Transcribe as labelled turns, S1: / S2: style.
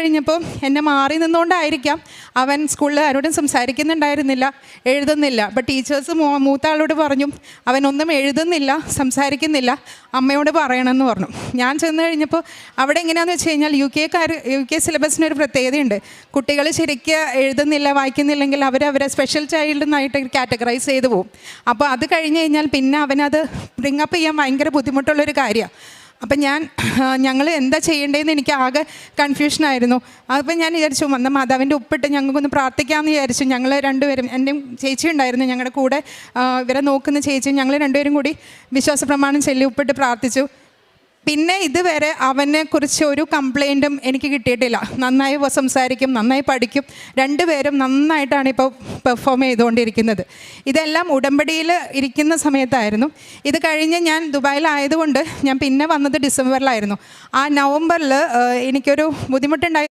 S1: കഴിഞ്ഞപ്പോൾ എന്നെ മാറി നിന്നുകൊണ്ടായിരിക്കാം അവൻ സ്കൂളിൽ ആരോടും സംസാരിക്കുന്നുണ്ടായിരുന്നില്ല, എഴുതുന്നില്ല. അപ്പോൾ ടീച്ചേഴ്സ് മൂത്ത ആളോട് പറഞ്ഞു, അവനൊന്നും എഴുതുന്നില്ല, സംസാരിക്കുന്നില്ല, അമ്മയോട് പറയണമെന്ന് പറഞ്ഞു. ഞാൻ ചെന്ന് കഴിഞ്ഞപ്പോൾ അവിടെ എങ്ങനെയാണെന്ന് വെച്ച് കഴിഞ്ഞാൽ യു കെ സിലബസിനൊരു പ്രത്യേകതയുണ്ട്. കുട്ടികൾ ശരിക്കും എഴുതുന്നില്ല, വായിക്കുന്നില്ലെങ്കിൽ അവരെ സ്പെഷ്യൽ ചൈൽഡ് എന്നായിട്ട് കാറ്റഗറൈസ് ചെയ്ത് പോകും. അപ്പോൾ അത് കഴിഞ്ഞ് കഴിഞ്ഞാൽ പിന്നെ അവനത് ബ്രിങ്ങപ്പ് ചെയ്യാൻ ഭയങ്കര ബുദ്ധിമുട്ടുള്ളൊരു കാര്യമാണ്. അപ്പം ഞങ്ങൾ എന്താ ചെയ്യേണ്ടതെന്ന് എനിക്ക് ആകെ കൺഫ്യൂഷനായിരുന്നു. അപ്പം ഞാൻ വിചാരിച്ചു, വന്ന മാതാവിൻ്റെ ഉപ്പിട്ട് ഞങ്ങൾക്കൊന്ന് പ്രാർത്ഥിക്കാമെന്ന് വിചാരിച്ചു. ഞങ്ങൾ രണ്ടുപേരും, എൻ്റെ ചേച്ചി ഉണ്ടായിരുന്നു ഞങ്ങളുടെ കൂടെ, ഇവരെ നോക്കുന്ന ചേച്ചി, ഞങ്ങൾ രണ്ടുപേരും കൂടി വിശ്വാസ പ്രമാണം ചൊല്ലി ഉപ്പിട്ട് പ്രാർത്ഥിച്ചു. പിന്നെ ഇതുവരെ അവനെക്കുറിച്ച് ഒരു കംപ്ലൈൻറ്റും എനിക്ക് കിട്ടിയിട്ടില്ല. നന്നായി സംസാരിക്കും, നന്നായി പഠിക്കും, രണ്ടുപേരും നന്നായിട്ടാണ് ഇപ്പോൾ പെർഫോം ചെയ്തുകൊണ്ടിരിക്കുന്നത്. ഇതെല്ലാം ഉടമ്പടിയിൽ ഇരിക്കുന്ന സമയത്തായിരുന്നു. ഇത് കഴിഞ്ഞ് ഞാൻ ദുബായിലായതുകൊണ്ട് ഞാൻ പിന്നെ വന്നത് ഡിസംബറിലായിരുന്നു. ആ നവംബറിൽ എനിക്കൊരു ബുദ്ധിമുട്ടുണ്ടായി.